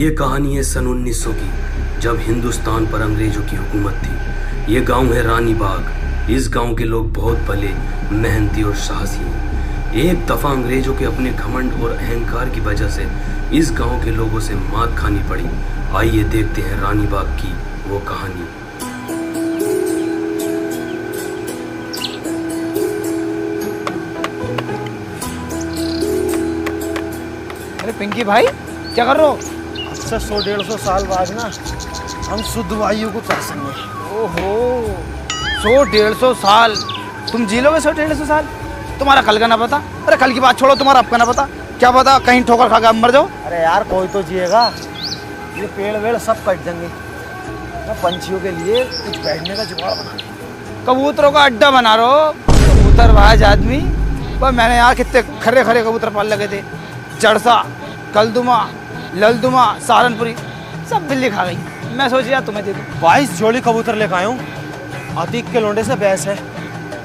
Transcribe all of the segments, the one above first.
ये कहानी है सन 1900 की, जब हिंदुस्तान पर अंग्रेजों की हुकूमत थी। ये गांव है रानी बाग। इस गांव के लोग बहुत भले, मेहनती और साहसी हैं। एक दफ़ा अंग्रेजों के अपने घमंड और अहंकार की वजह से इस गांव के लोगों से मात खानी पड़ी। आइए देखते हैं रानी बाग की वो कहानी। अरे पिंकी भाई, क्या कर रहे हो? अच्छा 100-150 साल बाद ना हम शुद्ध वायु को तरसेंगे। ओहो, 100-150 साल तुम जी लोगे? 100-150 साल? तुम्हारा कल का ना पता। अरे कल की बात छोड़ो, तुम्हारा अब का ना पता। क्या पता कहीं ठोकर खा के अब मर जाओ। अरे यार कोई तो जिएगा, ये पेड़ वेड़ सब कट देंगे ना। पंछियों के लिए कुछ बैठने का जुगाड़ बना। कबूतरों का अड्डा बना रहे हो? कबूतरबाज आदमी। पर मैंने यहाँ कितने खरे खरे कबूतर पाल लगे थे। जड़सा, कलदुमा, ललदुमा, सहारनपुरी, सब बिल्ली खा गई। मैं सोचा तुम्हें दे दूं। 22 जोड़ी कबूतर लेकर आया हूँ। आतिक के लोंडे से बहस है।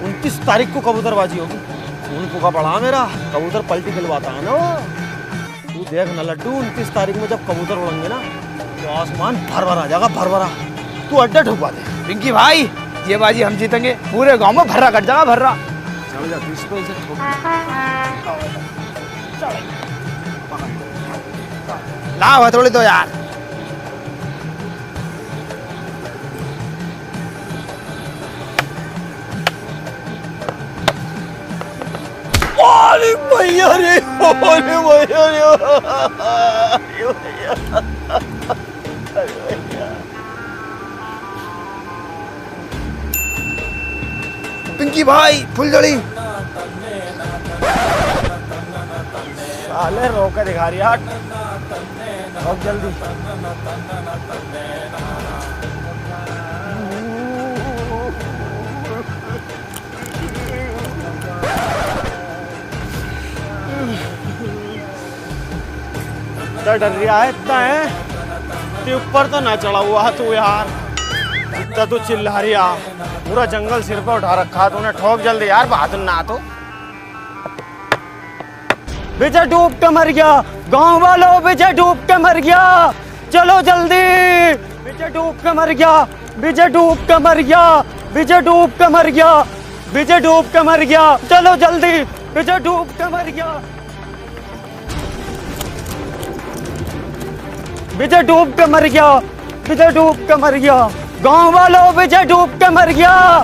29 तारीख को कबूतरबाजी होगी। उनको का बड़ा मेरा कबूतर पलटी खिलवाता है ना वो। तू देख ना लड्डू, 29 तारीख में जब कबूतर उड़ेंगे ना तो आसमान भर भर आ जाएगा, भर भरा। तू अड्डा ठुकवा दे। पिंकी भाई, ये बाजी हम जीतेंगे। पूरे गांव में भर्रा कट जाएगा, भर्रा। चल जा, इस पे इसे ठोक। लाओ हथौड़ी दो यार। अरे भैया रे, अरे भैया रे, अरे भैया। पिंकी भाई, फुलझड़ी। साले रोक के दिखा रही यार। बहुत जल्दी। इतना डर रहा है, इतना है। ते ऊपर तो ना चढ़ा हुआ तू यार। इतना तो चिल्ला रही है। पूरा जंगल सिर पे उठा रखा तूने। ठोक जल्दी यार, बहादुर ना तो। विजय डूब के मर गया। गांव वालों, विजय डूब के मर गया। चलो जल्दी। विजय डूब के मर गया। विजय डूब के मर गया। विजय डूब के मर गया। विजय डूब के मर गया। चलो जल्दी। विजय डूब के मर गया। विजय डूब के मर गया। विजय डूब के मर गया। गांव वालों, विजय डूब के मर गया।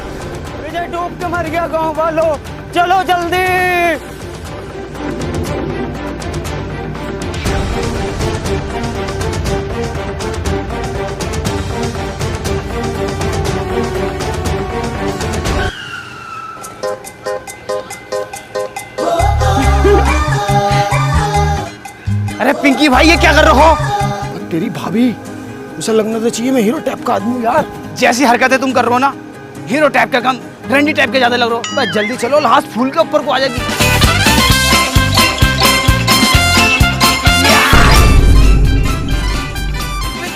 विजय डूब के मर गया। गांव वालों, चलो जल्दी। अरे पिंकी भाई, ये क्या कर रहे हो? तेरी भाभी, उसे लगना तो चाहिए मैं हीरो टाइप का आदमी यार। जैसी हरकतें तुम कर रहे हो ना, हीरो टाइप का कम, रंडी टाइप के ज्यादा लग रहे हो। बस जल्दी चलो, लास्ट फूल के ऊपर को आ जाएगी।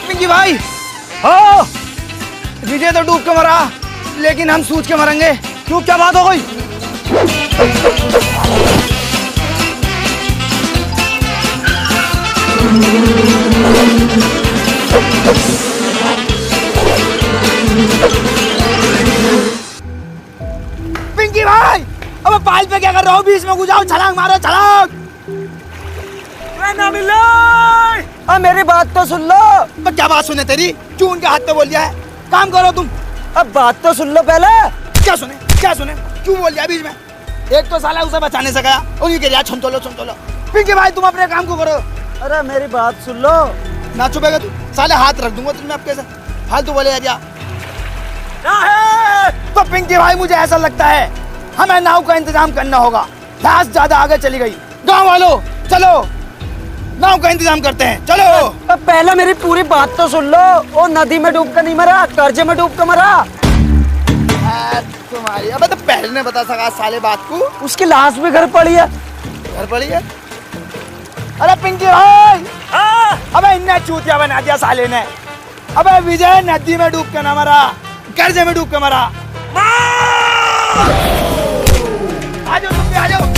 पिंकी भाई, हो विजय तो डूब के मरा, लेकिन हम सूझ के मरेंगे। क्यों, क्या बात हो गई? पिंकी भाई, अब पाल पे क्या कर रहे हो? बीच में घुसाओ, छलांग मारो, छलांग। अब मेरी बात तो सुन लो। तो क्या बात सुने तेरी? क्यों उनके हाथ पे बोल दिया है? काम करो तुम। अब बात तो सुन लो पहले। क्या सुने, क्या सुने? क्यों बोल दिया बीच में? एक तो साला उसे बचाने से गया, उन्हीं के लिए छम तोलो, छम तोलो। पिंकी भाई, तुम अपने काम को करो। अरे मेरी बात सुन लो। ना चुपेगा तू, साले हाथ रख दूंगा तुमने। अब कैसे फालतू बोले जा? तो पिंकी भाई, मुझे ऐसा लगता है हमें नाव का इंतजाम करना होगा। भैंस ज्यादा आगे चली गई। गांव वालों, चलो नाव का इंतजाम करते हैं, चलो। अब पहले मेरी पूरी बात तो सुन लो। वो नदी में डूब कर नहीं मरा, कर्जे में डूब कर मरा। तुम्हारी अब तो पहले ने बता सका साले बात को। उसकी लाश भी घर पड़ी है। घर पड़ी है? अरे पिंकी भाई, अबे इन्हें चूतिया बना दिया साले ने। अबे विजय नदी में डूब के ना मरा, कर्जे में डूब के मरा। आ जाओ तुम भी, आ जाओ।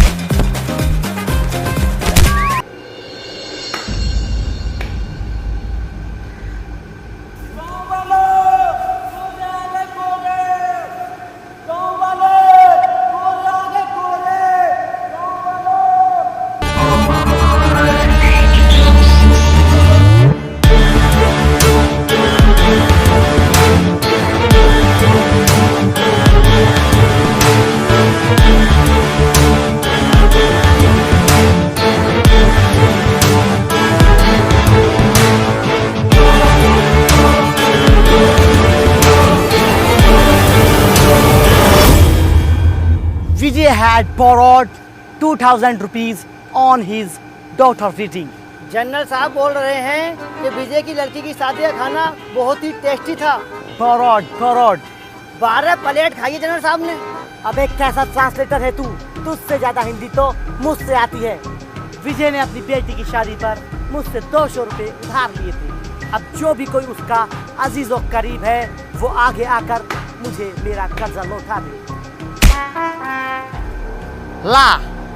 had borrowed 2,000 rupees on his daughter wedding. General साहब बोल रहे हैं कि विजय की लड़की की शादी का खाना बहुत ही टेस्टी था। Borrowed. 12 प्लेट खाई जनरल साहब ने। अबे कैसा ट्रांसलेटर है तू? तुझसे ज्यादा हिंदी तो मुझसे आती है। विजय ने अपनी बेटी की शादी पर मुझसे 200 रुपए उधार लिए थे। अब जो भी कोई उसका अजीज और करीब है वो आगे आकर मुझे मेरा कर्जा लौटा दे। ला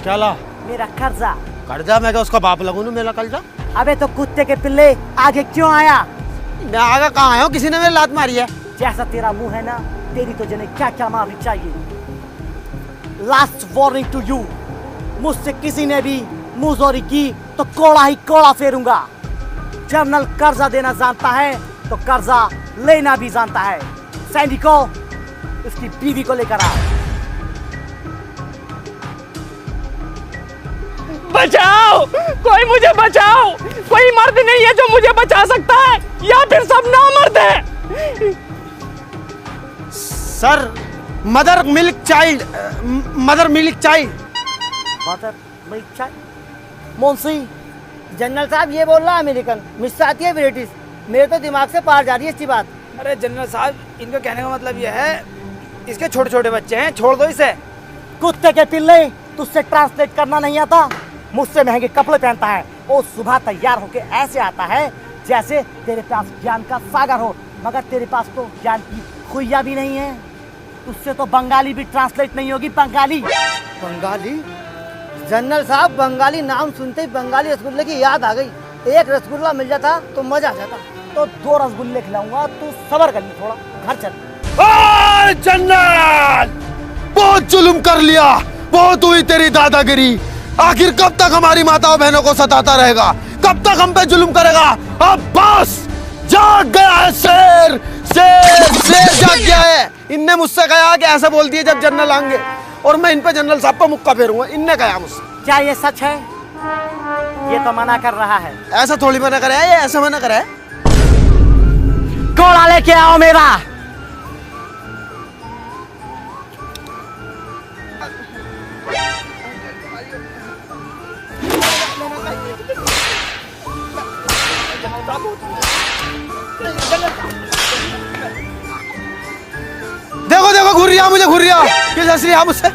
क्या ला? मेरा कर्जा। कर्जा? मैं क्या उसका बाप लगूं ना मेरा कर्जा? अबे तो कुत्ते के पिल्ले आगे क्यों आया? मैं आगे कहाँ आया हूँ? किसी ने मेरी लात मारी है। जैसा तेरा मुंह है ना, तेरी तो जने क्या क्या मारनी चाहिए। लास्ट वार्निंग टू यू, मुझसे किसी ने भी मुंहजोरी की तो कोड़ा ही कोड़ा फेरूंगा। जनरल कर्जा देना जानता है तो कर्जा लेना भी जानता है। सैनिकों, इसकी बीवी को लेकर आओ। बचाओ, कोई मुझे बचाओ। कोई मर्द नहीं है जो मुझे बचा सकता है, या फिर सब नामर्द है। Sir, mother milk child. Mother milk child. Munshi, general साहब ये बोल रहा है अमेरिकन, मुझसे आती है ब्रिटिश। मेरे तो दिमाग से पार जा रही है इसकी बात। अरे जनरल साहब, इनका कहने का मतलब यह है, इसके छोटे छोटे बच्चे हैं, छोड़ दो इसे। कुत्ते के पिल्ले, तुझसे ट्रांसलेट करना नहीं आता? मुझसे महंगे कपड़े पहनता है और सुबह तैयार होके ऐसे आता है जैसे तेरे पास ज्ञान का सागर हो, मगर तेरे पास तो ज्ञान की खुइया भी नहीं है। तुझसे तो बंगाली भी ट्रांसलेट नहीं होगी। बंगाली? जनरल साहब, बंगाली नाम सुनते ही बंगाली रसगुल्ले की याद आ गई। एक रसगुल्ला मिल जाता तो मजा आ जाता। तो 2 रसगुल्ले खिलाऊंगा, तू सबर कर ली थोड़ा, घर चल। जनरल, बहुत जुल्म कर लिया, बहुत हुई तेरी दादागिरी। आखिर कब तक हमारी माताओं बहनों को सताता रहेगा? कब तक हम पे जुल्म करेगा? अब बस, जाग गया है शेर। शेर जाग गया है। इनने मुझसे कहा कि ऐसे बोल दिए जब जनरल आएंगे, और मैं इन पे जनरल साहब का मुक्का फेरूंगा। इनने कहा मुझसे। क्या ये सच है? ये तो मना कर रहा है। ऐसा थोड़ी मना करे है, ये ऐसा मना करे है। कोड़ा लेके आओ मेरा। देखो देखो, घुर्रिया मुझे, घुर्रिया किस हंसी है मुझसे।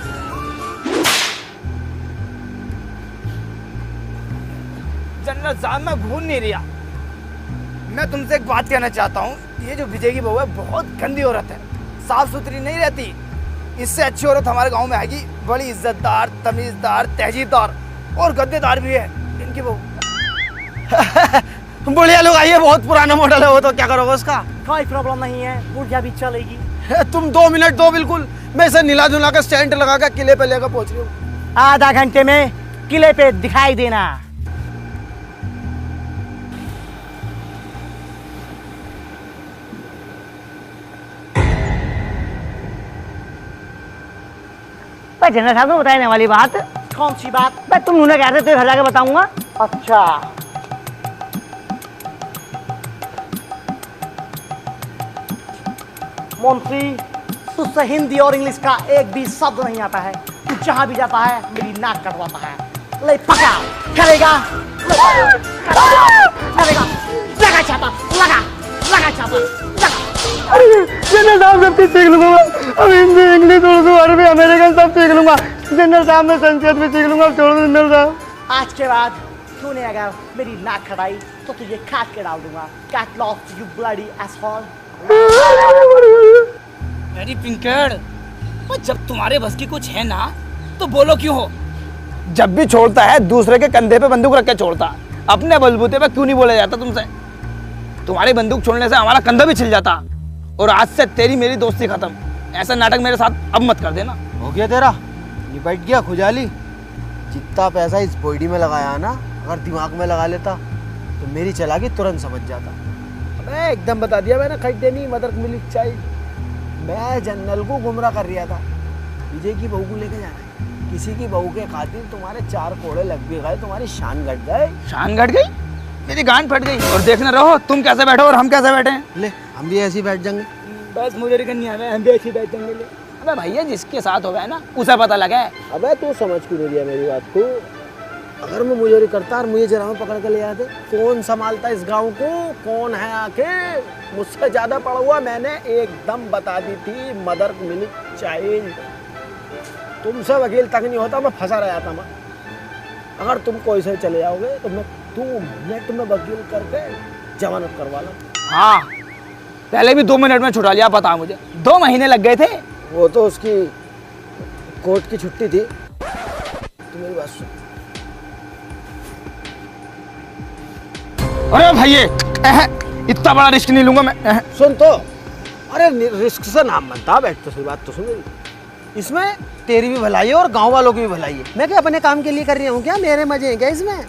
जनरल साहब, मैं भूल नहीं रहा। मैं तुमसे एक बात कहना चाहता हूँ। ये जो विजय की बहू है, बहुत गंदी औरत है, साफ सुथरी नहीं रहती। इससे अच्छी औरत हमारे गांव में आएगी, बड़ी इज्जतदार, तमीजदार, तहजीबदार और गद्देदार भी है इनकी बहू। बुढ़िया लोग आइए, बहुत पुराना मॉडल है वो, तो क्या करोगे उसका? कोई प्रॉब्लम नहीं है, बुढ़िया भी चलेगी। तुम 2 मिनट दो, बिल्कुल। मैं इसे नीला धुला कर स्टैंड लगा कर किले पे लेकर पहुंच रही हूँ। आधा घंटे में किले पे दिखाई देना। जनरल साहब को बताने वाली बात। कौन सी बात? मैं तुम उन्हें कहते थे, घर जाके बताऊंगा। अच्छा, मुंशी, तुझसे हिंदी और इंग्लिश का एक भी शब्द नहीं आता है। तू जहां भी जाता है मेरी नाक कटवाता है। ले पका, करेगा लगा छापा, लगा छापा। जनरल साहब, सब कुछ सीख लूंगा। अब हिंदी, इंग्लिश, उर्दू, अरबी, अमेरिकन सब सीख लूंगा। जनरल साहब, मैं संस्कृत भी सीख लूंगा। छोड़ दो जनरल साहब। आज के बाद तूने अगर मेरी नाक खटाई तो तुझे काट के डाल दूंगा। काट लॉस्ट, यू ब्लडी एसहॉल। मेरी पिंकेड़, जब तुम्हारे बस की कुछ है ना, तो बोलो क्यों हो। जब भी छोड़ता है दूसरे के कंधे पे बंदूक रख के छोड़ता, अपने बलबूते पे क्यों नहीं बोला जाता तुमसे। तुम्हारी बंदूक छोड़ने से हमारा कंधा भी छिल जाता। और आज से तेरी मेरी दोस्ती खत्म। ऐसा नाटक मेरे साथ अब मत कर देना। हो गया तेरा, निपट गया खुजाली। जितना पैसा इस बॉडी में लगाया ना, अगर दिमाग में लगा लेता तो मेरी चालाकी तुरंत समझ जाता। अबे एकदम बता दिया मैंने, खरीदे नहीं मदर मिल्क चाइल्ड। मैं जनरल को गुमराह कर रहा था, विजय की बहू को लेके जाना है। किसी की बहू के खातिर तुम्हारे 4 कोड़े लग भी गए, तुम्हारी शान घट गए। शान घट गई? मेरी गांड फट गई। और देखना रहो तुम कैसे बैठो और हम कैसे बैठे हैं। ले, हम भी ऐसे ही बैठ जाएंगे। बस मुझे करनी है, हम भी ऐसे ही बैठ जाएंगे। अबे भैया जिसके साथ हो गया ना उसे पता लगे। अबे तू समझ क्यों नहीं लिया मेरी बात को? अगर मैं मुझे करता और मुझे जरा में पकड़ के ले आते, कौन संभालता इस गांव को? कौन है आके? मुझसे ज्यादा पड़ा हुआ मैंने एकदम बता दी थी, मदर मिल्क चाइल्ड। तुमसे वकील तक नहीं होता, मैं फंसा रह जाता। मैं अगर तुम कोई से चले जाओगे तो मैं 2 मिनट में वकील करके जमानत करवा लो। हाँ पहले भी 2 मिनट में छुड़ा लिया, बता मुझे 2 महीने लग गए थे। वो तो उसकी कोर्ट की छुट्टी थी। तू मेरी बात सुन। अरे भैया इतना बड़ा रिस्क नहीं लूंगा मैं। सुन तो, अरे रिस्क से नाम बनता। बैठ तो सही बात तो सुन मेरी। इसमें तेरी भी भलाई है और गांव वालों की भी भलाई है। मैं क्या अपने काम के लिए कर रही हूँ क्या? मेरे मजे हैं क्या इसमें?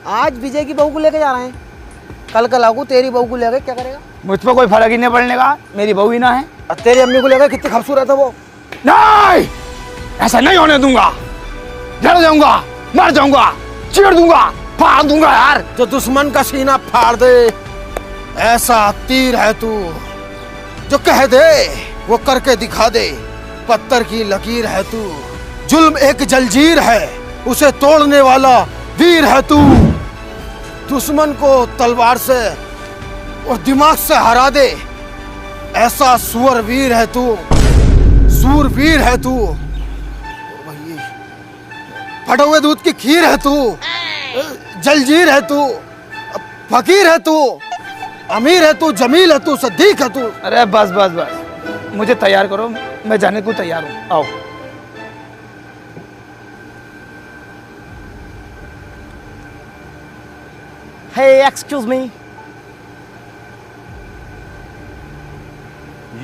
आज विजय की बहू को लेके जा रहे हैं, कल लागू तेरी बहू को लेके, क्या करेगा? मुझ पर कोई फर्क ही नहीं पड़ने का, मेरी बहू ही ना है। और तेरी अम्मी को लेकर कितनी खूबसूरत है वो। नहीं ऐसा नहीं होने दूंगा, जल जाऊंगा, मर जाऊंगा, चीर दूंगा, फाड़ दूंगा यार। जो दुश्मन का सीना फाड़ दे, ऐसा तीर है तू। जो कह दे वो करके दिखा दे, पत्थर की लकीर है तू। जुल्म एक जंजीर है, उसे तोड़ने वाला वीर है तू। दुश्मन को तलवार से और दिमाग से हरा दे, ऐसा सुअर वीर है तू, सूरवीर है तू। फटे हुए दूध की खीर है तू, जलजीर है तू, फकीर है तू, अमीर है तू, जमील है तू, सदीक है तू। अरे बस बस बस, मुझे तैयार करो, मैं जाने को तैयार हूँ। आओ। Hey, excuse me.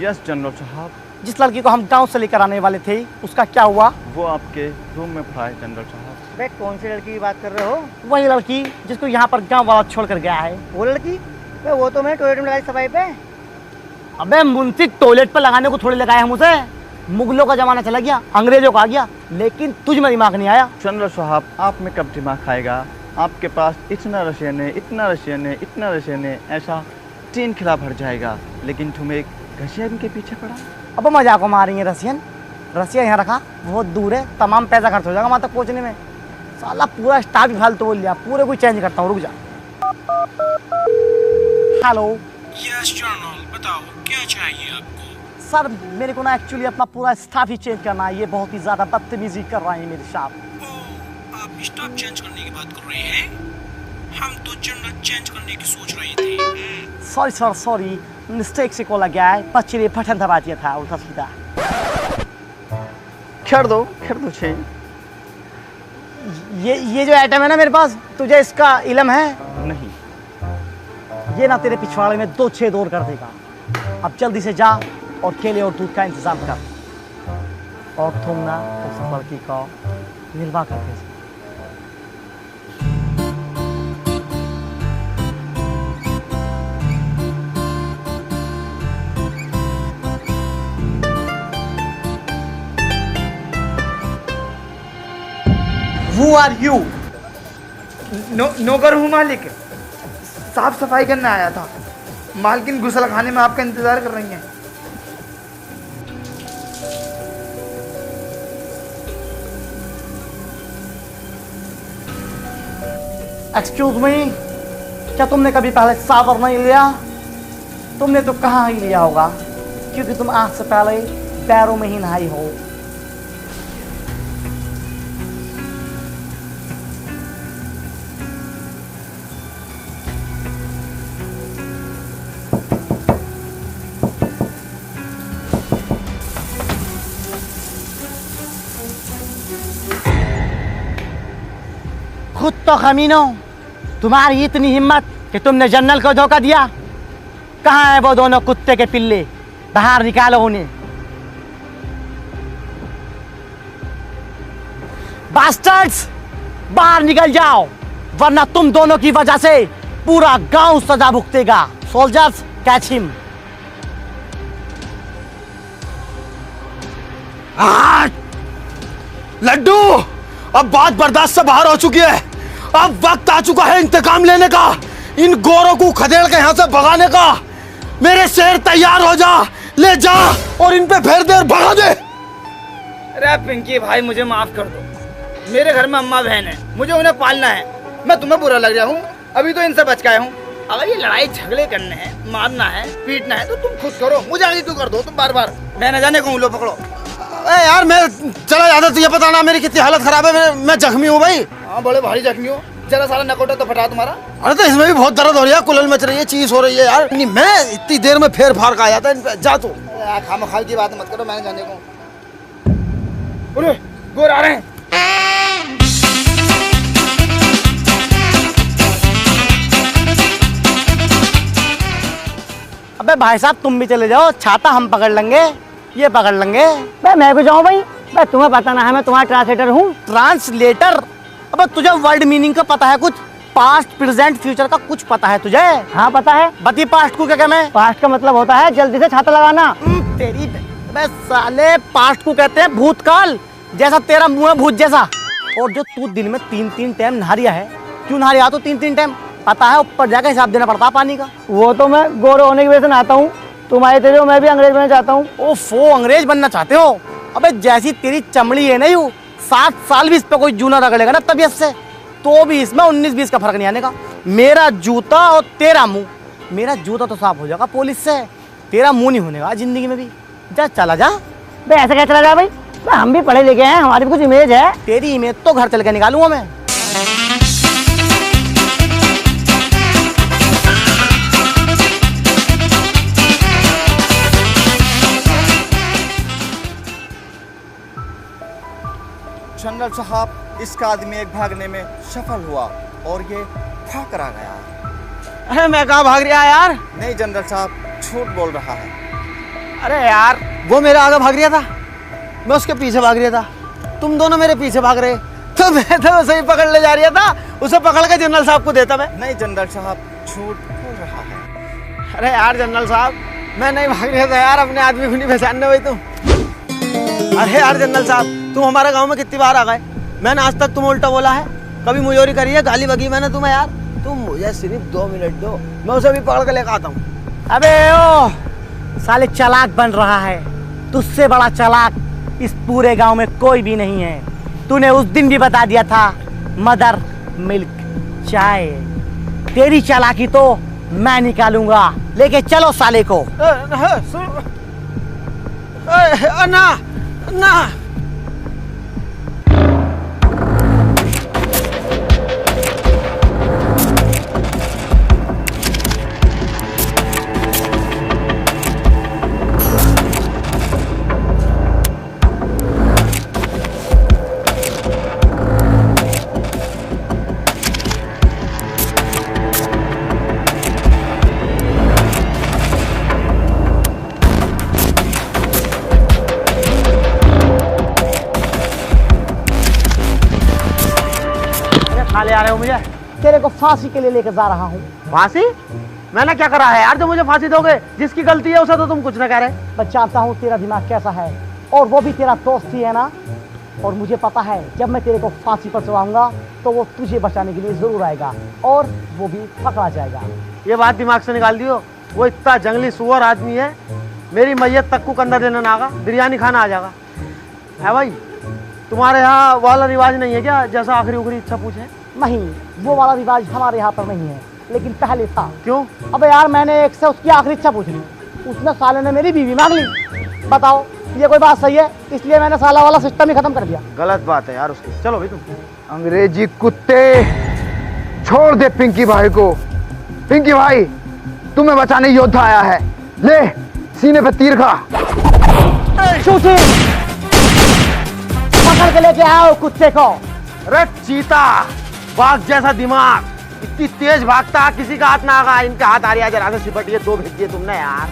Yes general साहब। जिस लड़की को हम गांव से लेकर आने वाले थे उसका क्या हुआ? वो आपके रूम में पड़ा है जनरल साहब। बे कौन सी लड़की की बात कर रहे हो? वही लड़की जिसको यहाँ पर गांव वाला छोड़ कर गया है। वो लड़की? बे वो तो मैंने टॉयलेट में लगाई सफाई पे। अबे मुंशी टॉयलेट पर लगाने को थोड़ी लगाया हम उसे। मुगलों का जमाना चला गया, अंग्रेजों का आ गया, लेकिन तुझ में दिमाग नहीं आया। जनरल साहब आप में कब दिमाग आएगा? आपके पास इतना रशियन है, इतना रशियन है, इतना रशियन है, ऐसा 3 खिला भर जाएगा, लेकिन तुम एक रशियन के पीछे पड़ा। अब मजाक को मार रही है रशियन। रशिया यहाँ रखा, बहुत दूर है, तमाम पैसा खर्च हो जाएगा वहाँ तक पहुँचने में। साला पूरा स्टाफ ही फालतू बोल लिया, पूरे को चेंज करता हूँ, रुक जा। हेलो यस जनरल, बताओ क्या चाहिए आपको? सर मेरे को ना एक्चुअली अपना पूरा स्टाफ ही चेंज करना है। ये बहुत ही ज़्यादा बदतमीजी कर रहे हैं मेरे साथ। ओह, आप स्टाफ चेंज करने की बात कर रहे हैं? हम तो जनरल चेंज करने की सोच रहे थे। सॉरी सर सॉरी, मिस्टेक से कॉल गया है, पच्चीरे पठन दबा दिया था उल्टा सीधा। कर दो चेंज। ये जो आइटम है ना मेरे पास, तुझे इसका इल्म है? नहीं। ये ना तेरे पिछवाड़े में 2 छेद और कर देगा। अब जल्दी से जा और केले और दूध का इंतजाम कर, और तुम ना उस लड़की को मिलवा कर दे। Who are you? नौकर हूँ मालिक, साफ सफाई करने आया था। मालकिन गुसल खाने में आपका इंतजार कर रही हैं। एक्सक्यूज मी, क्या तुमने कभी पहले सावर नहीं लिया? तुमने तो कहाँ ही लिया होगा, क्योंकि तुम आज से पहले पैरों में ही नहाई हो। खुद तो कमीनो, तुम्हारी इतनी हिम्मत कि तुमने जनरल को धोखा दिया। कहाँ है वो दोनों कुत्ते के पिल्ले? बाहर निकालो उन्हें। बास्टर्ड्स, बाहर निकल जाओ, वरना तुम दोनों की वजह से पूरा गांव सजा भुगतेगा। Soldiers, catch him. लड्डू, अब बात बर्दाश्त से बाहर हो चुकी है। अब वक्त आ चुका है इंतकाम लेने का, इन गोरों को खदेड़ के यहाँ से भगाने का। मेरे शेर तैयार हो जा, ले जा और इन पे फेर दे और भगा दे। अरे पिंकी भाई मुझे माफ कर दो, मेरे घर में अम्मा बहन है, मुझे उन्हें पालना है। मैं तुम्हें बुरा लग रहा हूँ, अभी तो इनसे बच गया हूँ। अगर ये लड़ाई झगड़े करने हैं, मारना है, पीटना है तो तुम खुद करो, मुझे आगे क्यों कर दो तुम बार बार। मैं न जाने कहूँ, लो पकड़ो। अरे यार मैं चला जाता, तुझे पता ना मेरी कितनी हालत खराब है, मैं जख्मी हूँ भाई। हाँ बड़े भारी जख्मी हो, जरा सारा नकोटा तो फटा तुम्हारा। अरे तो इसमें भी बहुत दर्द हो रही है, कुलल मच रही है, चीज हो रही है यार। नहीं मैं इतनी देर में फेर फार का आया था इन पे, जा तू। खामखाल की बात मत करो, मैंने जाने को। अरे गोर आ रहे हैं। अबे भाई साहब तुम भी चले जाओ, छाता हम पकड़ लेंगे, ये पकड़ लेंगे। मैं भी जाऊँ भाई? तुम्हें पता ना है मैं तुम्हारा ट्रांसलेटर हूँ। ट्रांसलेटर? अबे तुझे वर्ड मीनिंग का पता है कुछ? पास्ट प्रेजेंट फ्यूचर का कुछ पता है तुझे? हाँ पता है। बती पास्ट को क्या मैं? पास्ट का मतलब होता है जल्दी से छाता लगाना। तेरी बे साले, पास्ट को कहते हैं भूतकाल, जैसा तेरा मुंह है भूत जैसा। और जो तू दिन में 3-3 टाइम नहा रिया है, क्यों नहा रिया तू 3-3 टाइम? पता है ऊपर जाकर हिसाब देना पड़ता है पानी का। वो तो मैं गोरे होने की वजह से नहाता हूँ, तुम आए थे जो मैं भी अंग्रेज बनना चाहता हूँ। ओफो, अंग्रेज बनना चाहते हो? अबे जैसी तेरी चमड़ी है ना यूं, 7 साल भी इस पे कोई जूना रगड़ेगा ना तबीयत से, तो भी इसमें 19-20 का फर्क नहीं आने का। मेरा जूता और तेरा मुंह, मेरा जूता तो साफ हो जाएगा पुलिस से, तेरा मुंह नहीं होने का जिंदगी में भी। जा चला जा। बे ऐसा क्या चला जा भाई? हम भी पढ़े लिखे हैं, हमारी भी कुछ इमेज है। तेरी इमेज तो घर चल के निकालूंगा मैं। जनरल साहब, इसका आदमी एक भागने में सफल हुआ और ये भाग करा गया। अरे मैं कहाँ भाग रहा यार? नहीं जनरल साहब, झूठ बोल रहा है। अरे यार वो मेरे आगे भाग रहा था, मैं उसके पीछे भाग रहा था, तुम दोनों मेरे पीछे भाग रहे, तो मैं तो उसे ही पकड़ ले जा रहा था, उसे पकड़ के जनरल साहब को देता मैं। नहीं जनरल साहब, झूठ बोल रहा है। अरे यार जनरल साहब, मैं नहीं भाग रहा था यार, अपने आदमी को नहीं पहचानने हुई तुम। अरे यार जनरल साहब, तुम हमारे गांव में कितनी बार आ गए, मैंने आज तक तुम उल्टा बोला है, कभी मुजोरी करी है, गाली बगी मैंने तुम्हें यार। तुम मुझे सिर्फ 2 मिनट दो, मैं उसे भी पकड़ के लेकर आता हूँ। अबे ओ साले, चालाक बन रहा है, तुझसे बड़ा चालाक इस पूरे गांव में कोई भी नहीं है। तूने उस दिन भी बता दिया था मदर मिल्क चाय। तेरी चालाकी तो मैं निकालूंगा, लेके चलो साले को। ना ना ले आ रहे हो मुझे? तेरे को फांसी के लिए लेकर जा रहा हूँ। फांसी? मैंने क्या करा है यार जो मुझे फांसी दोगे? जिसकी गलती है उसे तो तुम कुछ ना कह रहे। मैं जानता हूँ तेरा दिमाग कैसा है, और वो भी तेरा दोस्त ही है ना, और मुझे पता है जब मैं तेरे को फांसी पर चढ़ाऊंगा तो वो तुझे बचाने के लिए जरूर आएगा और वो भी पकड़ा जाएगा। ये बात दिमाग से निकाल दियो, वो इतना जंगली सुअर आदमी है, मेरी मैयत तक को कंधा देना ना आगा, बिरयानी खाना आ जाएगा। है भाई, तुम्हारे यहाँ वाला रिवाज नहीं है क्या, जैसा आखिरी उखरी इच्छा पूछे? नहीं, वो वाला रिवाज हमारे यहाँ पर नहीं है, लेकिन पहले था। क्यों? अबे यार मैंने एक से उसकी आखिरी इच्छा पूछ ली, उसने साले ने मेरी बीवी मांग ली। बताओ ये कोई बात सही है? इसलिए मैंने साला वाला सिस्टम ही खत्म कर दिया। गलत बात है यार उसकी। चलो भाई तुम। अंग्रेजी कुत्ते, छोड़ दे पिंकी भाई को। पिंकी भाई, तुम्हें बचाने योद्धा आया है, ले सीने पे तीर खा। शूटिंग पकड़ के लेके आओ कुत्ते को। अरे चीता, बाघ जैसा दिमाग, इतनी तेज भागता, किसी का हाथ ना आगा, इनके हाथ आ रही है, जरा से सिपटिए, 2 भेज दिए तुमने यार।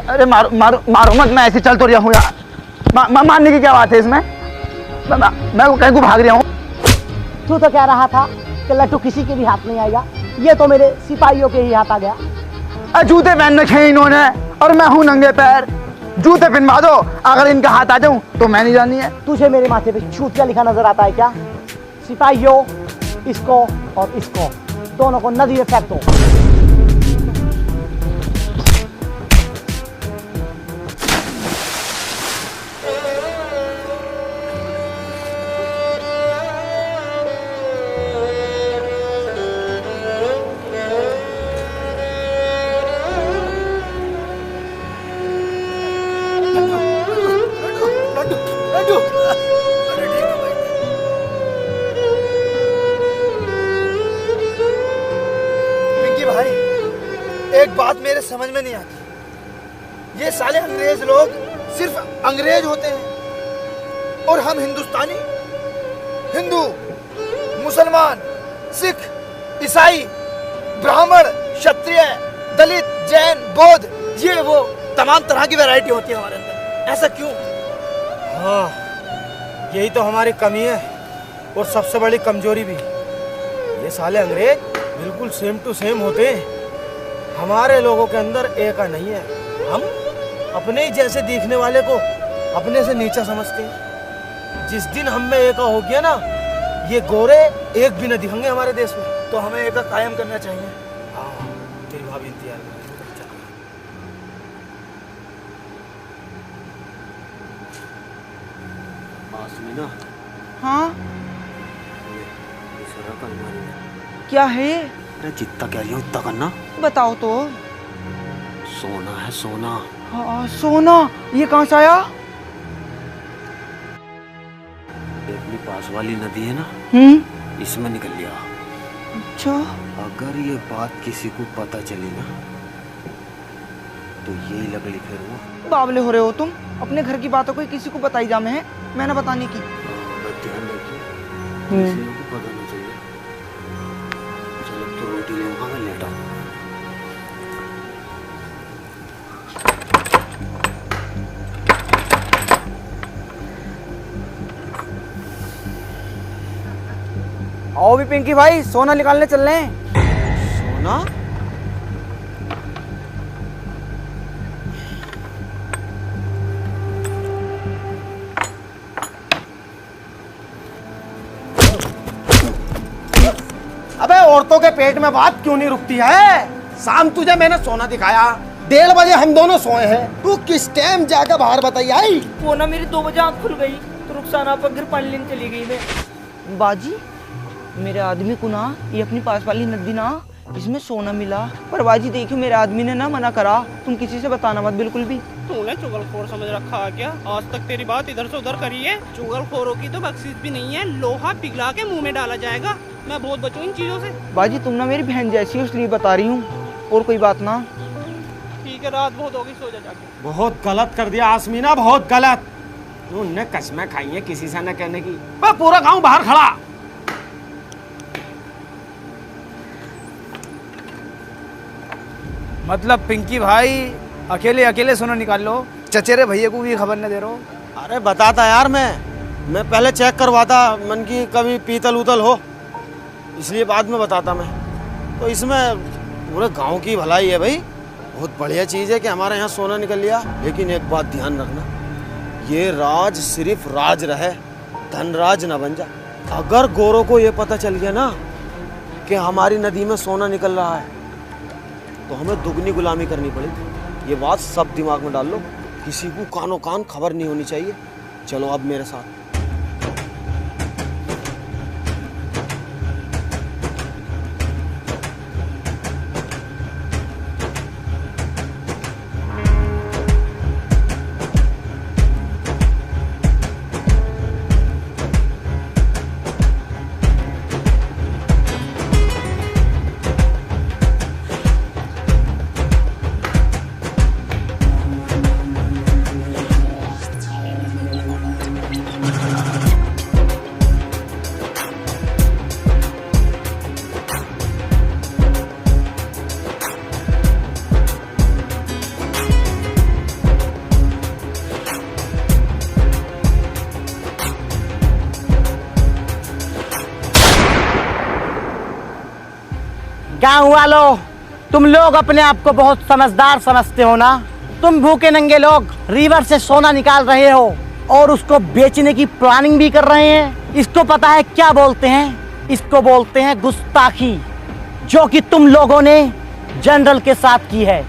अरे मारो मारो मारो मत, मैं ऐसे चल तो रहा हूँ यार। मारने की क्या बात है इसमें? मैं कहीं को भाग रहा हूँ। तू तो कह रहा था कि लट्टू किसी के भी हाथ नहीं आएगा, ये तो मेरे सिपाहियों के ही हाथ आ गया। जूते पहन रखे हैं इन्होंने और मैं हूँ नंगे पैर। जूते पहनवा दो, अगर इनका हाथ आ जाऊं तो मैं नहीं जानी है। तुझे मेरे माथे पे चूतिया लिखा नजर आता है क्या? सिपाहियों, इसको और इसको दोनों को नदी में फेंक दो। एक बात मेरे समझ में नहीं आती, ये साले अंग्रेज लोग सिर्फ अंग्रेज होते हैं और हम हिंदुस्तानी, हिंदू, मुसलमान, सिख, ईसाई, ब्राह्मण, क्षत्रिय, दलित, जैन, बौद्ध, ये वो तमाम तरह की वैरायटी होती है हमारे अंदर। ऐसा क्यों? हाँ, यही तो हमारी कमी है और सबसे बड़ी कमजोरी भी। ये साले अंग्रेज बिल्कुल सेम टू सेम होते हैं, हमारे लोगों के अंदर एका नहीं है। हम अपने ही जैसे दिखने वाले को अपने से नीचा समझते हैं। जिस दिन हम में एका हो गया ना, ये गोरे एक भी न दिखेंगे हमारे देश में। तो हमें एका कायम करना चाहिए। हाँ, तेरी भाभी इंतजार कर रही है। आसमीना, हाँ इस रकम मारी है। क्या है? अरे जितना कह रही हूँ उतना करना। बताओ तो। सोना है सोना। हाँ सोना, ये कहाँ से आया? अपनी पास वाली नदी है ना, इसमें निकल लिया। अच्छा। अगर ये बात किसी को पता चली ना तो यही लगड़ी फिर वो। बावले हो रहे हो तुम, अपने घर की बातों को किसी को बताई जामे है, मैंने बताने की। ध्यान रखिए, किसी को पता ना चले। चलो तो रोटी लूंगा, मैं लेटा हूँ। आओ भी पिंकी भाई, सोना निकालने चल रहे हैं। सोना? अबे औरतों के पेट में बात क्यों नहीं रुकती है? शाम तुझे मैंने सोना दिखाया, 1:30 बजे हम दोनों सोए हैं, तू किस टाइम जाकर बाहर बताई आई? वो ना मेरी 2 बजे आँख खुल गई तो रुखसाना पर घर पानी लेने चली गई मैं। बाजी, मेरे आदमी को ना ये अपनी पास वाली नदी ना, इसमें सोना मिला। पर बाजी देखियो, मेरे आदमी ने ना मना करा, तुम किसी से बताना मत बिल्कुल भी। तूने चुगलखोर समझ रखा है क्या? आज तक तेरी बात इधर से उधर करी है। चुगलखोरों की तो बख्शीश भी नहीं है, लोहा पिघला के मुंह में डाला जाएगा। मैं बहुत बचूं इन चीजों से। बाजी तुम ना मेरी बहन जैसी हो, इसलिए बता रही हूँ, और कोई बात ना। ठीक है, रात बहुत होगी, सो जा जाके। बहुत गलत कर दिया आसमीना, बहुत गलत। उनने कसमें खाई है किसी से न कहने की। पूरा गांव बाहर खड़ा। मतलब पिंकी भाई अकेले अकेले सोना निकाल लो, चचेरे भैया को भी खबर न दे रहो। अरे बताता यार, मैं पहले चेक करवाता मन की कभी पीतल उतल हो, इसलिए बाद में बताता मैं। तो इसमें पूरे गांव की भलाई है भाई, बहुत बढ़िया चीज़ है कि हमारे यहाँ सोना निकल लिया। लेकिन एक बात ध्यान रखना, ये राज सिर्फ राज रहे, धनराज ना बन जा। अगर गोरों को ये पता चल गया ना कि हमारी नदी में सोना निकल रहा है तो हमें दुगनी गुलामी करनी पड़ेगी। ये बात सब दिमाग में डाल लो, किसी को कानो कान खबर नहीं होनी चाहिए। चलो अब मेरे साथ। गाँव वालों, तुम लोग अपने आप को बहुत समझदार समझते हो ना। तुम भूखे नंगे लोग रिवर से सोना निकाल रहे हो और उसको बेचने की प्लानिंग भी कर रहे हैं। इसको पता है क्या बोलते हैं? इसको बोलते हैं गुस्ताखी, जो कि तुम लोगों ने जनरल के साथ की है।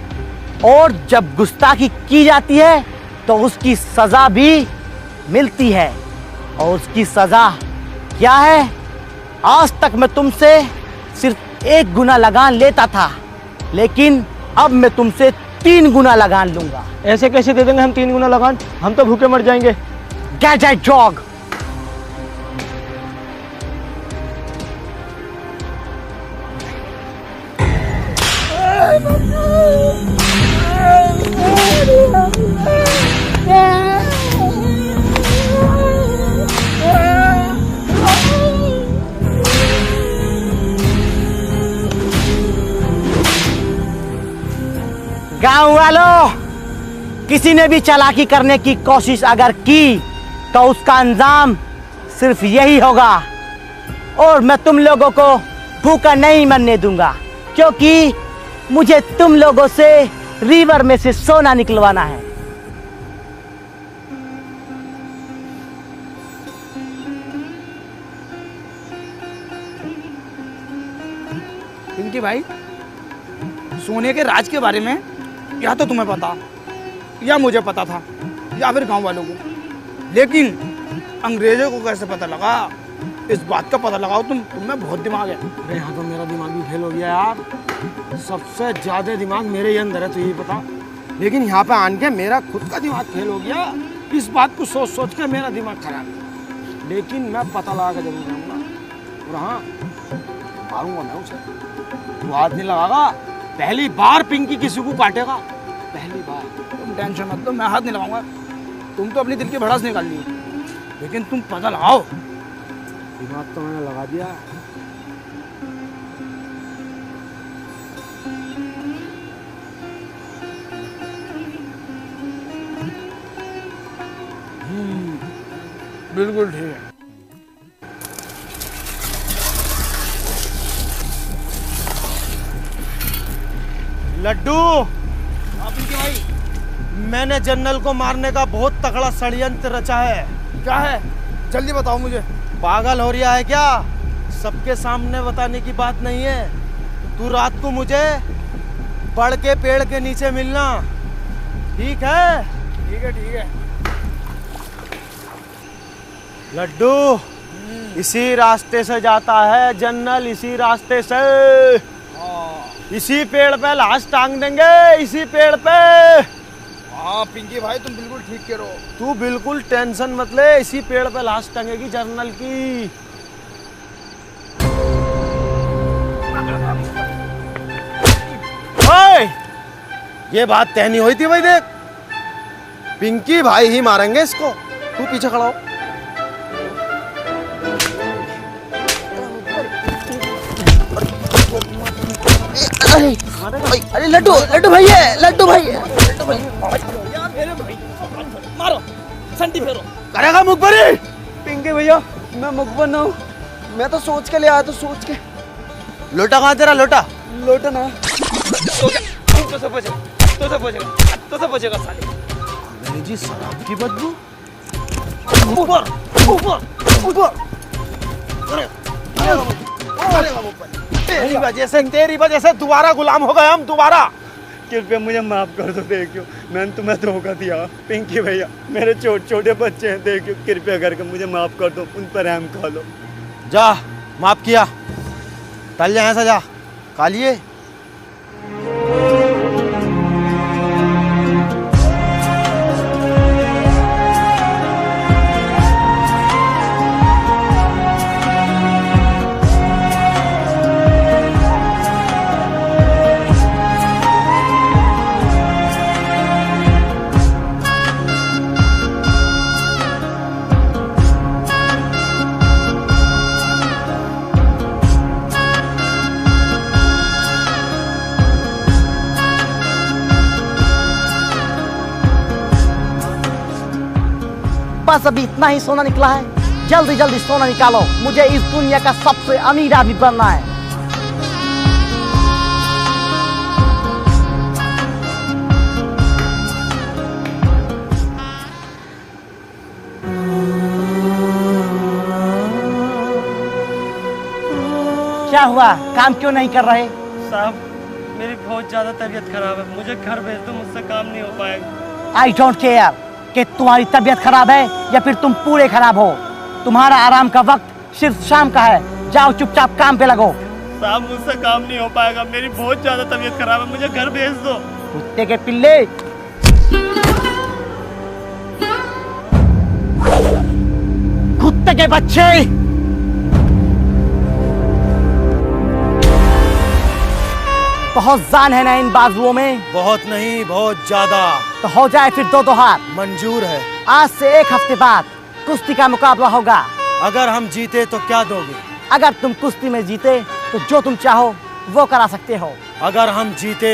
और जब गुस्ताखी की जाती है तो उसकी सजा भी मिलती है। और उसकी सजा क्या है? आज तक मैं तुमसे सिर्फ 1 गुना लगान लेता था, लेकिन अब मैं तुमसे 3 गुना लगान लूंगा। ऐसे कैसे दे देंगे हम 3 गुना लगान? हम तो भूखे मर जाएंगे। Get that dog. बाबू गांव वालों, किसी ने भी चालाकी करने की कोशिश अगर की तो उसका अंजाम सिर्फ यही होगा। और मैं तुम लोगों को भूखा नहीं मरने दूंगा, क्योंकि मुझे तुम लोगों से रिवर में से सोना निकलवाना है। पिंकी भाई, सोने के राज के बारे में या तो तुम्हें पता या मुझे पता था या फिर गांव वालों को, लेकिन अंग्रेजों को कैसे पता लगा, इस बात का पता लगाओ। तुम्हें बहुत दिमाग है। अरे यहाँ तो मेरा दिमाग भी फेल हो गया यार। सबसे ज्यादा दिमाग मेरे ही अंदर है, तो यही पता। लेकिन यहाँ पे आन के मेरा खुद का दिमाग फेल हो गया। इस बात को सोच सोच के मेरा दिमाग खराब है। लेकिन मैं पता लगा के जरूर जाऊँगा। और हाँ, मारूंगा मैं उसे। तू हाथ नहीं लगागा। पहली बार पिंकी किसी को काटेगा, पहली बार। तुम टेंशन मत लो, मैं हाथ नहीं लगाऊंगा। तुम तो अपनी दिल की भड़ास निकाल ली, लेकिन तुम पता लगाओ। दिमाग तो मैंने लगा दिया। बिल्कुल ठीक है। लड्डू, भाई, मैंने जनरल को मारने का बहुत तगड़ा षड्यंत्र रचा है। क्या है? जल्दी बताओ मुझे। पागल हो रहा है क्या? सबके सामने बताने की बात नहीं है। तू रात को मुझे बड़ के पेड़ के नीचे मिलना, ठीक है? ठीक है, ठीक है। लड्डू, इसी रास्ते से जाता है जनरल, इसी रास्ते से। इसी पेड़ पे लाश टांग देंगे, इसी पेड़ पे। हाँ पिंकी भाई, तुम बिल्कुल ठीक कह रहे हो। तू बिल्कुल टेंशन मत ले, इसी पेड़ पे लाश टंगेगी जनरल की। ओए, ये बात तय नहीं हुई थी भाई। देख, पिंकी भाई ही मारेंगे इसको। तू पीछे खड़ा हो। अरे लड्डू, लड्डू भाई है, लड्डू भाई है। मारो, संटी फेरो। करेगा मुखबरी? पिंकी भैया, मैं मुखबर ना हूँ। मैं तो सोच के ले आया, तो सोच के। लोटा कहाँ तेरा? लोटा लोटा ना। तो सब बचेगा साले। मेरी जी शराब की बदबू। ऊपर ऊपर ऊपर। तेरी वजह से दोबारा गुलाम हो गए हम, दोबारा। कृपया मुझे माफ कर दो। देखियो, मैंने तुम्हें धोखा दिया। पिंकी भैया, मेरे छोटे छोटे बच्चे हैं। देखियो, कृपया करके मुझे माफ कर दो। उन पर रहम कर लो। जा, माफ किया। टल जाए ऐसा, जा कालिए। बस अभी इतना ही सोना निकला है। जल्दी जल्दी सोना निकालो, मुझे इस दुनिया का सबसे अमीर आदमी बनना है। क्या हुआ? काम क्यों नहीं कर रहे? साहब, मेरी बहुत ज्यादा तबीयत खराब है। मुझे घर भेज दो, मुझसे काम नहीं हो पाएगा। आई डोंट केयर कि तुम्हारी तबीयत खराब है या फिर तुम पूरे खराब हो। तुम्हारा आराम का वक्त सिर्फ शाम का है। जाओ चुपचाप काम पे लगो। साहब, मुझसे काम नहीं हो पाएगा। मेरी बहुत ज्यादा तबीयत खराब है। मुझे घर भेज दो। कुत्ते के पिल्ले, कुत्ते के बच्चे। बहुत जान है ना इन बाजुओं में? बहुत नहीं, बहुत ज्यादा। तो हो जाए फिर दो हाथ। मंजूर है। आज से एक हफ्ते बाद कुश्ती का मुकाबला होगा। अगर हम जीते तो क्या दोगे? अगर तुम कुश्ती में जीते तो जो तुम चाहो वो करा सकते हो। अगर हम जीते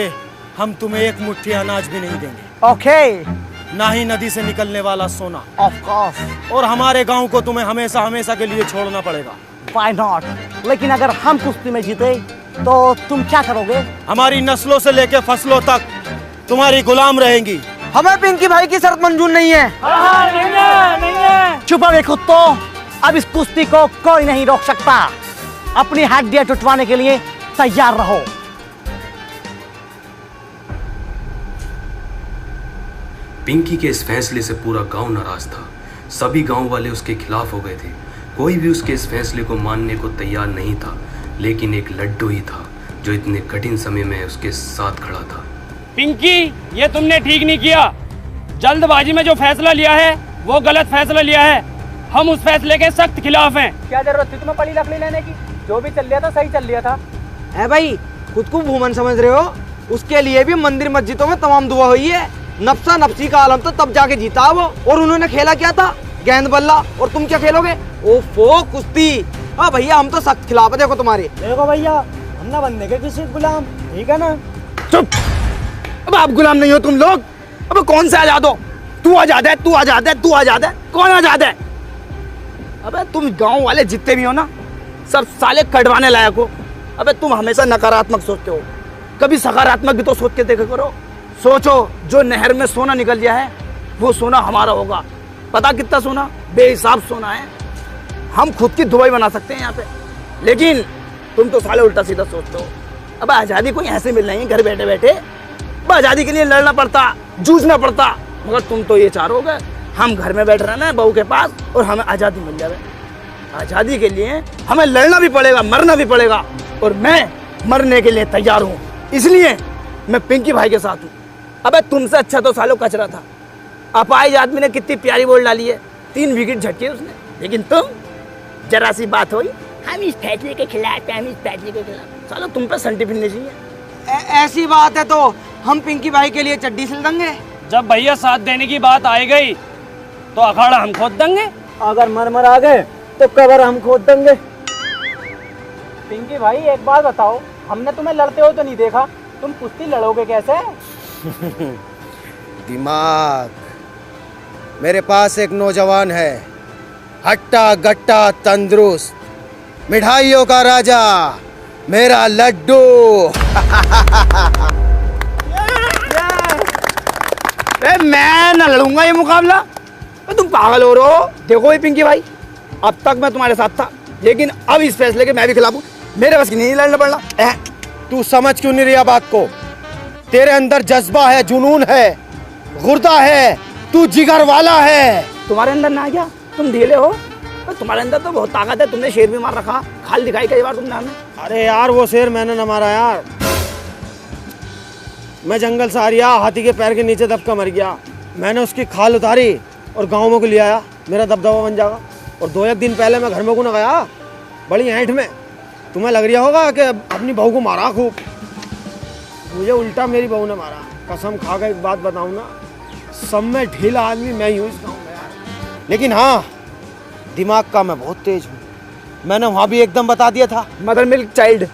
हम तुम्हें एक मुट्ठी अनाज भी नहीं देंगे, ओके ना ही नदी से निकलने वाला सोना, ऑफ कोर्स, और हमारे गांव को तुम्हें हमेशा हमेशा के लिए छोड़ना पड़ेगा। Why not? लेकिन अगर हम कुश्ती में जीते तो तुम क्या करोगे? हमारी नस्लों से लेकर फसलों तक तुम्हारी गुलाम रहेंगी। हमें पिंकी भाई की शर्त मंजूर नहीं है। चुप रहो कुत्तो, अब इस कुश्ती को कोई नहीं रोक सकता। अपनी हड्डियां टुटवाने के लिए तैयार रहो। पिंकी के इस फैसले से पूरा गांव नाराज था। सभी गांव वाले उसके खिलाफ हो गए थे। कोई भी उसके इस फैसले को मानने को तैयार नहीं था, लेकिन एक लड्डू ही था जो इतने कठिन समय में उसके साथ खड़ा था। पिंकी, ये तुमने ठीक नहीं किया। जल्दबाजी में जो फैसला लिया है वो गलत फैसला लिया है। हम उस फैसले के सख्त खिलाफ हैं। क्या जरूरत थी तुम्हें पड़ी लकड़ी लेने की? जो भी चल लिया था सही चल लिया था। है भाई, खुद को भूमन समझ रहे हो? उसके लिए भी मंदिर मस्जिदों में तमाम दुआ हुई है। नफ्सा नफ्सी का आलम तो तब जाके जीता वो। और उन्होंने खेला क्या था? गेंद बल्ला। और तुम क्या खेलोगे? ओफो, कुश्ती। हाँ भैया, हम तो सख्त खिलाफ है। देखो तुम्हारे। देखो भैया, हम ना बनने के किसी गुलाम, ठीक है ना? चुप। अब आप गुलाम नहीं हो तुम लोग। अब कौन से आजाद हो? तू आजाद है, तू आजाद है, तू आजाद है। कौन आजाद है? अबे तुम गांव वाले जितने भी हो ना, सब साले कटवाने लायक हो। अबे तुम हमेशा नकारात्मक सोचते हो, कभी सकारात्मक भी तो सोच के देखा करो। सोचो, जो नहर में सोना निकल गया है वो सोना हमारा होगा। पता कितना सोना? बेहिसाब सोना है। हम खुद की दुबई बना सकते हैं यहाँ पे। लेकिन तुम तो साले उल्टा सीधा सोचते हो। अब आज़ादी कोई ऐसे मिल रही है घर बैठे बैठे। अब आज़ादी के लिए लड़ना पड़ता, जूझना पड़ता। मगर तुम तो ये चाहोगे हम घर में बैठ रहे ना बहू के पास और हमें आज़ादी मिल जाए। आज़ादी के लिए हमें लड़ना भी पड़ेगा, मरना भी पड़ेगा। और मैं मरने के लिए तैयार हूँ। इसलिए मैं पिंकी भाई के साथ हूँ। अबे तुमसे अच्छा तो सालों कचरा था। अपाहिज आदमी ने कितनी प्यारी बॉल डाली है, 3 विकेट झटके उसने। लेकिन तुम, जरा सी बात हुई, हम इस फैसले के खिलाफ हैं, हम इस फैसले के खिलाफ। चलो तुम पे संटी फिरनी चाहिए। ऐसी बात है तो हम पिंकी भाई के लिए चड्डी सिल देंगे। जब भैया साथ देने की बात आई गई तो अखाड़ा हम खोद देंगे। अगर मर आ गए तो कबर हम खोद देंगे। पिंकी भाई, एक बात बताओ, हमने तुम्हें लड़ते हो तो नहीं देखा, तुम कुश्ती लड़ोगे कैसे? दिमाग। मेरे पास एक नौजवान है, हट्टा गट्टा तंदुरुस्त, मिठाइयों का राजा, मेरा लड्डू। मैं ना लड़ूंगा ये मुकाबला। तुम पागल हो रहे हो। देखो ये पिंकी भाई, अब तक मैं तुम्हारे साथ था, लेकिन अब इस फैसले के मैं भी खिलाफ हूँ। मेरे बस की नहीं लड़ना पड़ना। तू समझ क्यों नहीं रही बात को? तेरे अंदर जज्बा है, जुनून है, गुर्दा है, तू जिगर वाला है। तुम्हारे अंदर ना क्या? तुम ढीले हो। तो तुम्हारे अंदर तो बहुत ताकत है। तुमने शेर भी मार रखा, खाल दिखाई कई बार तुमने हमें। अरे यार, वो शेर मैंने न मारा यार। मैं जंगल से आ रिया, हाथी के पैर के नीचे दबका मर गया। मैंने उसकी खाल उतारी और गाँव में को ले आया, मेरा दबदबा बन जाएगा। और 2-1 दिन पहले मैं घर में को न गया, बड़ी ऐंठ में। तुम्हें लग रहा होगा कि अपनी बहू को मारा खूब। मुझे उल्टा मेरी बहू ने मारा। कसम खा कर एक बात बताऊँ ना, सब में ढीला आदमी मैं ही हूँ इस गाँव में यार। लेकिन हाँ, दिमाग का मैं बहुत तेज हूँ। मैंने वहाँ भी एकदम बता दिया था, मदर मिल्क चाइल्ड।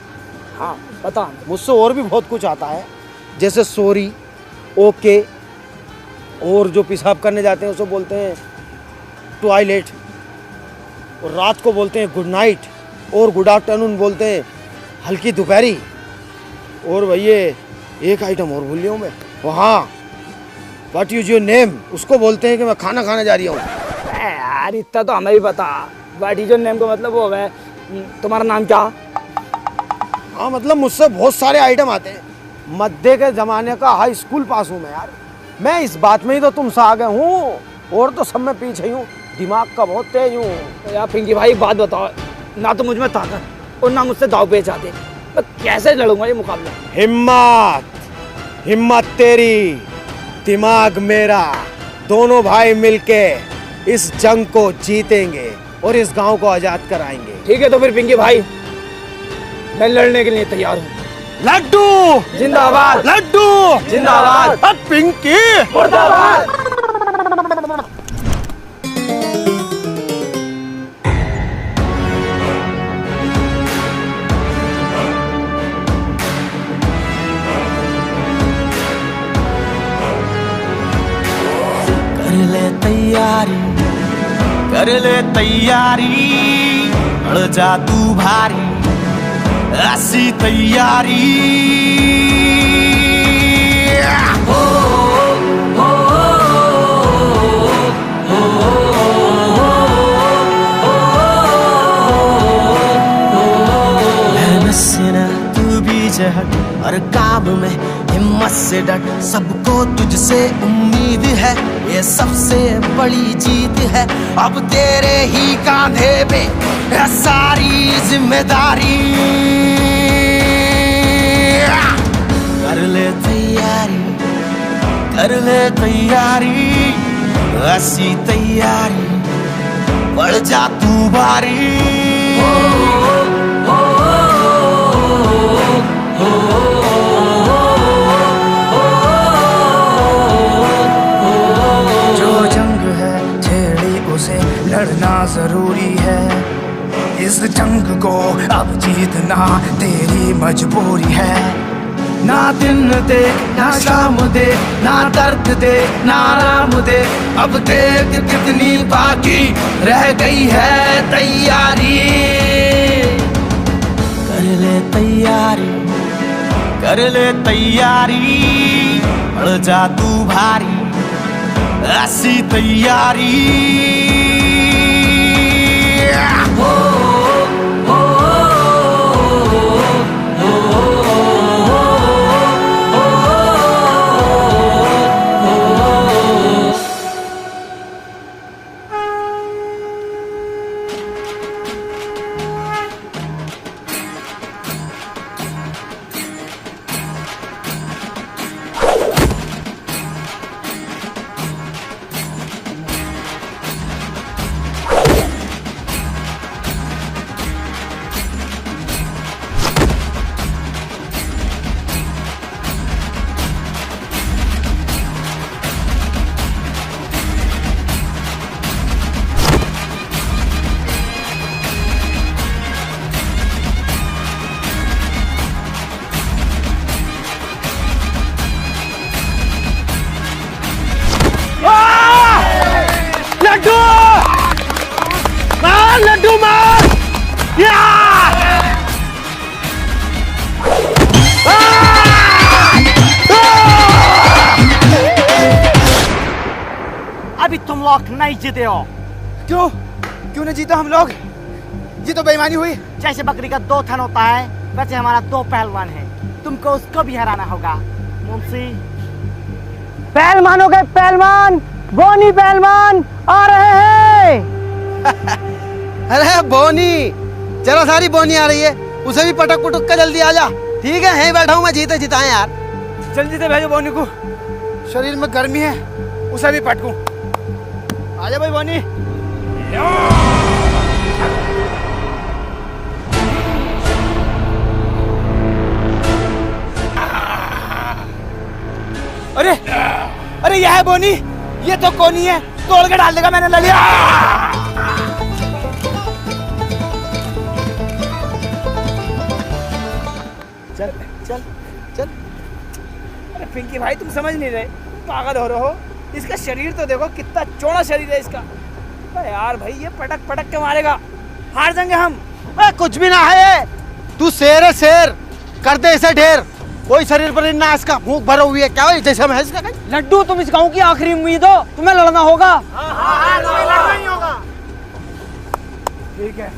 हाँ बता। मुझसे और भी बहुत कुछ आता है, जैसे सॉरी, ओके, और जो पेशाब करने जाते हैं उसे बोलते हैं टॉयलेट, और रात को बोलते हैं गुड नाइट, और गुड आफ्टरनून बोलते हैं हल्की दोपहरी। और भैया एक आइटम और भूल लिया हूँ मैं, वहाँ व्हाट इज योर नेम, उसको बोलते हैं कि मैं खाना खाने जा रही हूँ। यार इतना तो हमें भी पता। व्हाट इज योर नेम का मतलब वो है तुम्हारा नाम क्या? हाँ मतलब मुझसे बहुत सारे आइटम आते हैं। मध्य के ज़माने का हाई स्कूल पास हूँ मैं यार। मैं इस बात में ही तो तुमसे आगे हूँ, और तो सब में पीछे ही हूँ। दिमाग का बहुत तेज हूँ। तो यार पिंकी भाई बात बताओ, ना तो मुझ में ताकत और ना मुझसे दाव पेच आते, मैं कैसे लड़ूंगा ये मुकाबला? हिम्मत, हिम्मत तेरी, दिमाग मेरा, दोनों भाई मिलके इस जंग को जीतेंगे और इस गांव को आजाद कराएंगे। ठीक है तो फिर पिंकी भाई, मैं लड़ने के लिए तैयार हूँ। लड्डू जिंदाबाद, लड्डू जिंदाबाद, पिंकी मुर्दाबाद। तैयारी, कर ले तैयारी, बढ़ जा तू भारी, ऐसी तैयारी। मेहनत से न तू भी जहट, हर काम में हिम्मत से डट, सबको तुझसे उम्मीद है, ये सबसे बड़ी जीत है। अब तेरे ही कांधे पे है सारी जिम्मेदारी, कर ले तैयारी, कर ले तैयारी, ऐसी तैयारी, बढ़ जा तू भारी। लड़ना जरूरी है, इस जंग को अब जीतना तेरी मजबूरी है। ना दिन दे ना शाम दे, ना दर्द दे ना आराम दे, अब देख कितनी बाकी रह गई है तैयारी। कर ले तैयारी, कर ले तैयारी, बढ़ जा तू भारी, ऐसी तैयारी। लड्डू मार, लड्डू मार, या अभी तुम लोग नहीं जीते हो। क्यों क्यों नहीं जीता हम लोग? ये तो बेईमानी हुई। जैसे बकरी का 2 थन होता है, वैसे हमारा 2 पहलवान है, तुमको उसको भी हराना होगा। मुंशी पहलवान हो गए, पहलवान बोनी पहलवान आ रहे हैं। अरे बोनी, जरा सारी बोनी आ रही है, उसे भी पटक पुटक कर जल्दी आ जा। ठीक है, यहीं बैठा हूँ मैं, जीते जिताए यार। जल्दी से भेजो बोनी को, शरीर में गर्मी है, उसे भी पटकूं। आजा भाई बोनी। अरे अरे यह है बोनी, ये तो कोनी है, तोड़ के डाल देगा, मैंने ले लिया। चल चल चल। अरे पिंकी भाई तुम समझ नहीं रहे, पागल हो रहे हो। इसका शरीर तो देखो, कितना चौड़ा शरीर है इसका। अरे यार भाई, ये पटक पटक के मारेगा, हार जाएंगे हम। कुछ भी ना है, तू शेर है शेर, कर दे इसे ढेर। कोई शरीर पर ना, इसका भूख भरा हुई है क्या हो, जैसे मैं इसका। लड्डू, तुम इस गांव की आखिरी उम्मीद हो, तुम्हें लड़ना होगा। लड़ना ही होगा। ठीक है।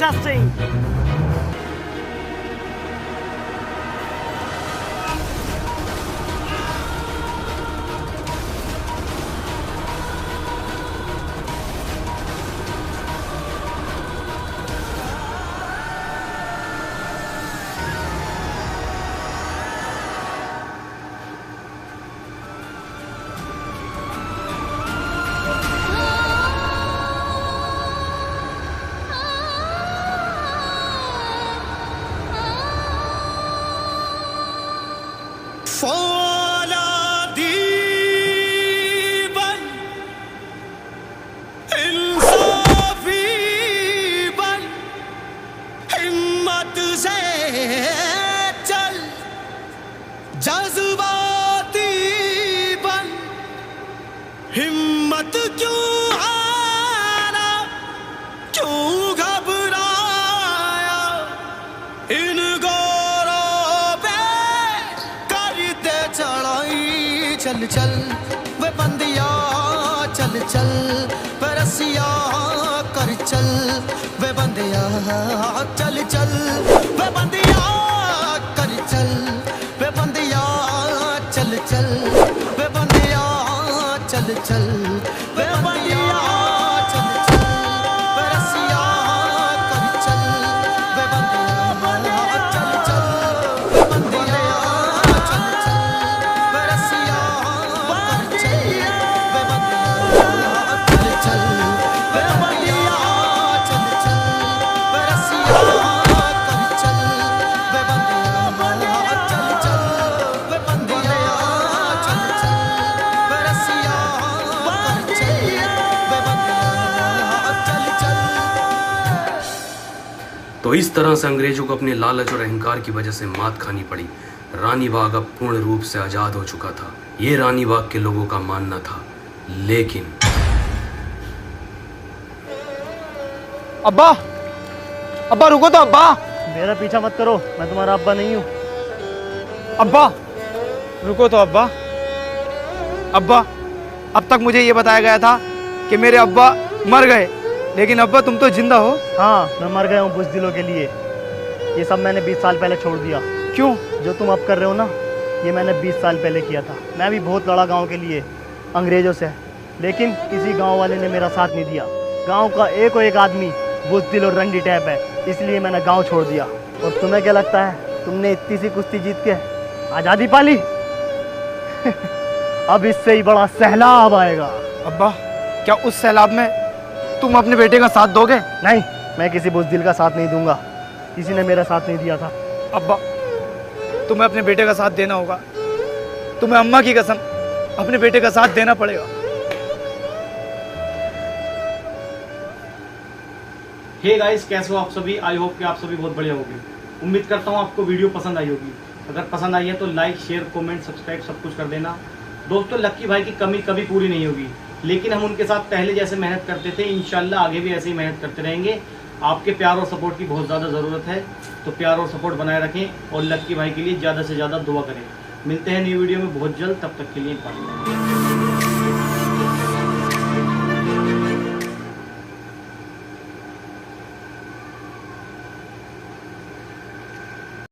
तेजा सिंह। जज्बाती बन, हिम्मत क्यों हारा, क्यों घबराया, इन गोरों पे करते चढ़ाई। चल चल वे बंदिया चल चल, वे रसिया कर चल, वे बंदिया चल चल, वे बंदिया कर चल, वे बंदिया चल चल, वे बंदिया चल चल, वे बंदिया चल चल, वे रसिया कर चल, वे बंदिया चल चल, वे बंदिया चल चल, वे रसिया कर चल, वे बंदिया चल चल, वे बंदिया चल चल, वे रसिया कर चल, वे बंदिया चल चल, वे बंदिया चल चल, वे रसिया कर चल, वे बंदिया चल चल। तो इस तरह से अंग्रेजों को अपने लालच और अहंकार की वजह से मात खानी पड़ी। रानी बाग अब पूर्ण रूप से आजाद हो चुका था, ये रानी बाग के लोगों का मानना था। लेकिन अब्बा, अब्बा रुको तो अब्बा। मेरा पीछा मत करो, मैं तुम्हारा अब्बा नहीं हूँ। अब्बा रुको तो अब्बा। अब्बा, अब तक मुझे ये बताया गया था कि मेरे अब्बा मर गए, लेकिन अब्बा तुम तो जिंदा हो। हाँ, मैं मर गया हूँ बुज़दिलों के लिए। ये सब मैंने 20 साल पहले छोड़ दिया। क्यों? जो तुम अब कर रहे हो ना, ये मैंने 20 साल पहले किया था। मैं भी बहुत लड़ा गांव के लिए अंग्रेज़ों से, लेकिन किसी गांव वाले ने मेरा साथ नहीं दिया। गांव का एक आदमी बुज़दिल और रंडी टैप है, इसलिए मैंने गांव छोड़ दिया। और तुम्हें क्या लगता है, तुमने इतनी सी कुश्ती जीत के आज़ादी पाली? अब इससे ही बड़ा सैलाब आएगा। अब्बा, क्या उस सैलाब में तुम अपने बेटे का साथ दोगे? नहीं, मैं किसी बुज़दिल का साथ नहीं दूंगा। किसी ने मेरा साथ नहीं दिया था। अब्बा, तुम्हें अपने बेटे का साथ देना होगा। तुम्हें अम्मा की कसम अपने बेटे का साथ देना पड़ेगा। हे गाइस, कैसे हो आप सभी? आई होप कि आप सभी बहुत बढ़िया होंगे। उम्मीद करता हूँ आपको वीडियो पसंद आई होगी। अगर पसंद आई है तो लाइक, शेयर, कमेंट, सब्सक्राइब सब कुछ कर देना। दोस्तों, लक्की भाई की कमी कभी पूरी नहीं होगी, लेकिन हम उनके साथ पहले जैसे मेहनत करते थे, इंशाल्लाह आगे भी ऐसे ही मेहनत करते रहेंगे। आपके प्यार और सपोर्ट की बहुत ज़्यादा ज़रूरत है, तो प्यार और सपोर्ट बनाए रखें और लक्की भाई के लिए ज़्यादा से ज़्यादा दुआ करें। मिलते हैं न्यू वीडियो में बहुत जल्द, तब तक के लिए बाय।